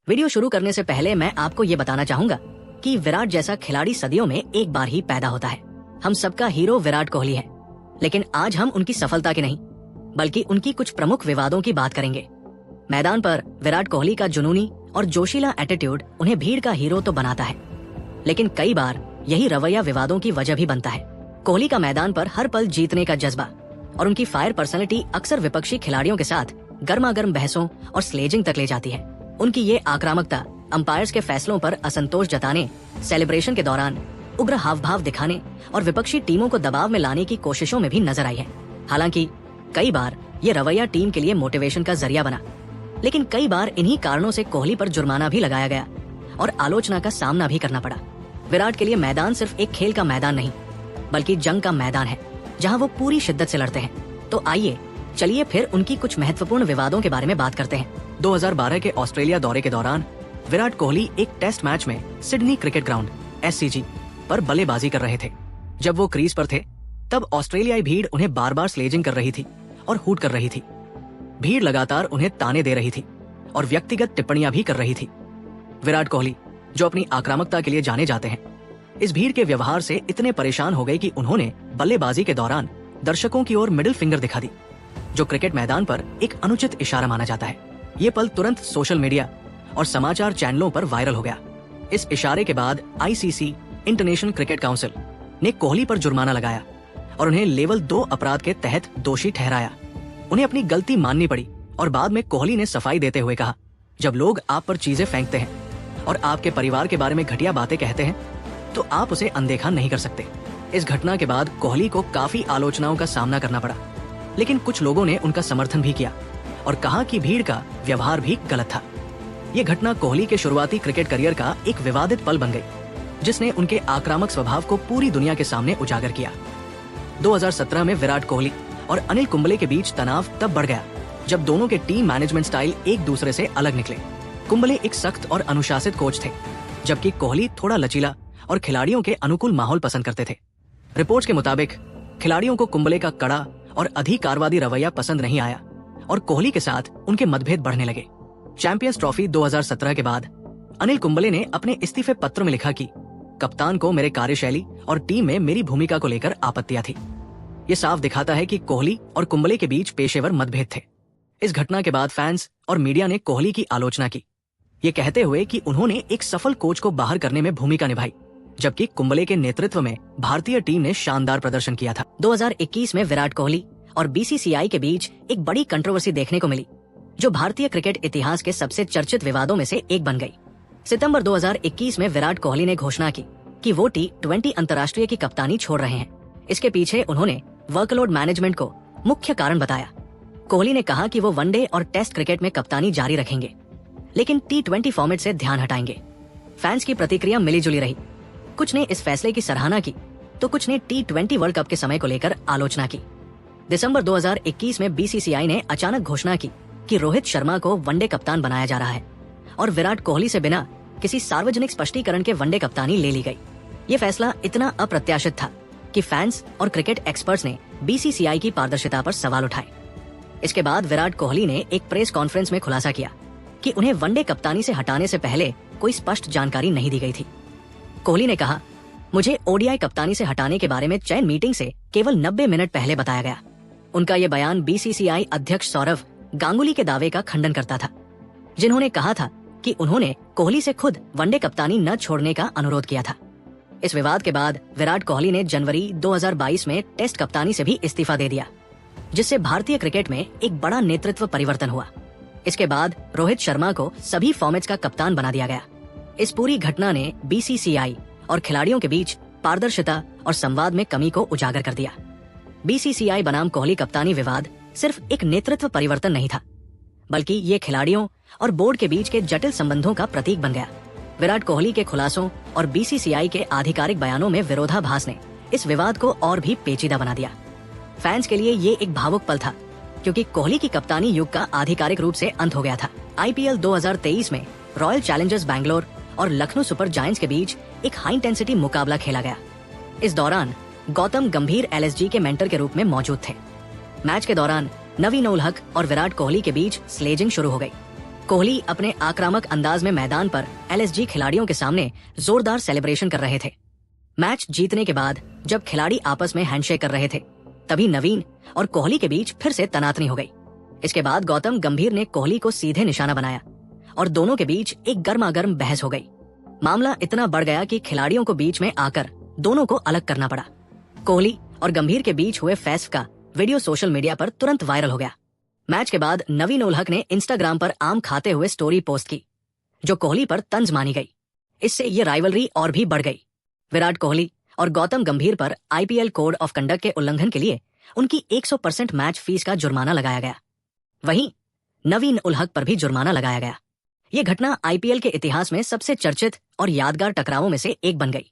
Video शुरू करने से पहले मैं आपको ये बताना चाहूंगा कि विराट जैसा खिलाड़ी सदियों में एक बार ही पैदा होता है। हम सबका हीरो विराट कोहली है, लेकिन आज हम उनकी सफलता की नहीं बल्कि उनकी कुछ प्रमुख विवादों की बात करेंगे। मैदान पर विराट कोहली का जुनूनी और जोशीला एटीट्यूड उन्हें भीड़ का हीरो तो बनाता है, लेकिन कई बार यही रवैया विवादों की वजह भी बनता है। कोहली का मैदान पर हर पल जीतने का जज्बा और उनकी फायर पर्सनैलिटी अक्सर विपक्षी खिलाड़ियों के साथ गर्मागर्म बहसों और स्लेजिंग तक ले जाती है। उनकी ये आक्रामकता अंपायर्स के फैसलों पर असंतोष जताने, सेलिब्रेशन के दौरान उग्र हाव भाव दिखाने और विपक्षी टीमों को दबाव में लाने की कोशिशों में भी नजर आई है। हालांकि कई बार ये रवैया टीम के लिए मोटिवेशन का जरिया बना, लेकिन कई बार इन्हीं कारणों से कोहली पर जुर्माना भी लगाया गया और आलोचना का सामना भी करना पड़ा। विराट के लिए मैदान सिर्फ एक खेल का मैदान नहीं बल्कि जंग का मैदान है, जहां वो पूरी शिद्दत से लड़ते हैं। तो आइए चलिए फिर उनकी कुछ महत्वपूर्ण विवादों के बारे में बात करते हैं। 2012 के ऑस्ट्रेलिया दौरे के दौरान विराट कोहली एक टेस्ट मैच में सिडनी क्रिकेट ग्राउंड (SCG) पर बल्लेबाजी कर रहे थे। जब वो क्रीज पर थे तब ऑस्ट्रेलियाई भीड़ उन्हें बार बार स्लेजिंग कर रही थी और हूट कर रही थी। भीड़ लगातार उन्हें ताने दे रही थी और व्यक्तिगत टिप्पणियां भी कर रही थी। विराट कोहली, जो अपनी आक्रामकता के लिए जाने जाते हैं, इस भीड़ के व्यवहार से इतने परेशान हो गए कि उन्होंने बल्लेबाजी के दौरान दर्शकों की ओर मिडिल फिंगर दिखा दी, जो क्रिकेट मैदान पर एक अनुचित इशारा माना जाता है। ये पल तुरंत सोशल मीडिया और समाचार चैनलों पर वायरल हो गया। इस इशारे के बाद ICC इंटरनेशनल क्रिकेट काउंसिल ने कोहली पर जुर्माना लगाया और उन्हें लेवल 2 अपराध के तहत दोषी ठहराया। उन्हें अपनी गलती माननी पड़ी और बाद में कोहली ने सफाई देते हुए कहा, जब लोग आप पर चीजें फेंकते हैं और आपके परिवार के बारे में घटिया बातें कहते हैं तो आप उसे अनदेखा नहीं कर सकते। इस घटना के बाद कोहली को काफी आलोचनाओं का सामना करना पड़ा, लेकिन कुछ लोगों ने उनका समर्थन भी किया और कहा कि भीड़ का व्यवहार भी गलत था। ये घटना कोहली के शुरुआती क्रिकेट करियर का एक विवादित पल बन गई, जिसने उनके आक्रामक स्वभाव को पूरी दुनिया के सामने उजागर किया। 2017 में विराट कोहली और अनिल कुंबले के बीच तनाव तब बढ़ गया जब दोनों के टीम मैनेजमेंट स्टाइल एक दूसरे से अलग निकले। कुंबले एक सख्त और अनुशासित कोच थे, जबकि कोहली थोड़ा लचीला और खिलाड़ियों के अनुकूल माहौल पसंद करते थे। रिपोर्ट्स के मुताबिक खिलाड़ियों को कुंबले का कड़ा और अधिकारवादी रवैया पसंद नहीं आया और कोहली के साथ उनके मतभेद बढ़ने लगे। चैंपियंस ट्रॉफी 2017 के बाद अनिल कुंबले ने अपने इस्तीफे पत्र में लिखा कि कप्तान को मेरे कार्यशैली और टीम में मेरी भूमिका को लेकर आपत्तियां थी। ये साफ दिखाता है कि कोहली और कुंबले के बीच पेशेवर मतभेद थे। इस घटना के बाद फैंस और मीडिया ने कोहली की आलोचना की, ये कहते हुए कि उन्होंने एक सफल कोच को बाहर करने में भूमिका निभाई, जबकि कुंबले के नेतृत्व में भारतीय टीम ने शानदार प्रदर्शन किया था। 2021 में विराट कोहली और BCCI के बीच एक बड़ी कंट्रोवर्सी देखने को मिली, जो भारतीय क्रिकेट इतिहास के सबसे चर्चित विवादों में से एक बन गई। सितंबर 2021 में विराट कोहली ने घोषणा की कि वो T20 अंतर्राष्ट्रीय की कप्तानी छोड़ रहे हैं। इसके पीछे उन्होंने वर्कलोड मैनेजमेंट को मुख्य कारण बताया। कोहली ने कहा कि वो वनडे और टेस्ट क्रिकेट में कप्तानी जारी रखेंगे, लेकिन T20 फॉर्मेट से ध्यान हटाएंगे। फैंस की प्रतिक्रिया मिली जुली रही। कुछ ने इस फैसले की सराहना की तो कुछ ने T20 वर्ल्ड कप के समय को लेकर आलोचना की। दिसंबर 2021 में BCCI ने अचानक घोषणा की कि रोहित शर्मा को वनडे कप्तान बनाया जा रहा है और विराट कोहली से बिना किसी सार्वजनिक स्पष्टीकरण के वनडे कप्तानी ले ली गई। ये फैसला इतना अप्रत्याशित था कि फैंस और क्रिकेट एक्सपर्ट्स ने BCCI की पारदर्शिता पर सवाल उठाए। इसके बाद विराट कोहली ने एक प्रेस कॉन्फ्रेंस में खुलासा किया कि उन्हें वनडे कप्तानी से हटाने से पहले कोई स्पष्ट जानकारी नहीं दी गई थी। कोहली ने कहा, मुझे ODI कप्तानी से हटाने के बारे में चयन मीटिंग से केवल 90 मिनट पहले बताया गया। उनका ये बयान BCCI अध्यक्ष सौरव गांगुली के दावे का खंडन करता था, जिन्होंने कहा था कि उन्होंने कोहली से खुद वनडे कप्तानी न छोड़ने का अनुरोध किया था। इस विवाद के बाद विराट कोहली ने जनवरी 2022 में टेस्ट कप्तानी से भी इस्तीफा दे दिया, जिससे भारतीय क्रिकेट में एक बड़ा नेतृत्व परिवर्तन हुआ। इसके बाद रोहित शर्मा को सभी फॉर्मेट्स का कप्तान बना दिया गया। इस पूरी घटना ने BCCI और खिलाड़ियों के बीच पारदर्शिता और संवाद में कमी को उजागर कर दिया। BCCI बनाम कोहली कप्तानी विवाद सिर्फ एक नेतृत्व परिवर्तन नहीं था, बल्कि ये खिलाड़ियों और बोर्ड के बीच के जटिल संबंधों का प्रतीक बन गया। विराट कोहली के खुलासों और BCCI के आधिकारिक बयानों में विरोधाभास ने इस विवाद को और भी पेचीदा बना दिया। फैंस के लिए ये एक भावुक पल था, क्योंकि कोहली की कप्तानी युग का आधिकारिक रूप से अंत हो गया था। IPL 2023 में रॉयल चैलेंजर्स बैंगलोर और लखनऊ सुपर जायंट्स के बीच एक हाई इंटेंसिटी मुकाबला खेला गया। इस दौरान गौतम गंभीर LSG के मेंटर के रूप में मौजूद थे। मैच के दौरान नवीन उल हक और विराट कोहली के बीच स्लेजिंग शुरू हो गई। कोहली अपने आक्रामक अंदाज में मैदान पर एलएसजी खिलाड़ियों के सामने जोरदार सेलिब्रेशन कर रहे थे। मैच जीतने के बाद जब खिलाड़ी आपस में हैंडशेक कर रहे थे, तभी नवीन और कोहली के बीच फिर से तनातनी हो गई। इसके बाद गौतम गंभीर ने कोहली को सीधे निशाना बनाया और दोनों के बीच एक गर्मागर्म बहस हो गई। मामला इतना बढ़ गया कि खिलाड़ियों को बीच में आकर दोनों को अलग करना पड़ा। कोहली और गंभीर के बीच हुए फैसले का वीडियो सोशल मीडिया पर तुरंत वायरल हो गया। मैच के बाद नवीन उल हक ने इंस्टाग्राम पर आम खाते हुए स्टोरी पोस्ट की, जो कोहली पर तंज मानी गई। इससे ये राइवलरी और भी बढ़ गई। विराट कोहली और गौतम गंभीर पर आईपीएल कोड ऑफ कंडक्ट के उल्लंघन के लिए उनकी 100% मैच फीस का जुर्माना लगाया गया। वहीं नवीन उल हक पर भी जुर्माना लगाया गया। ये घटना आईपीएल के इतिहास में सबसे चर्चित और यादगार टकरावों में से एक बन गई।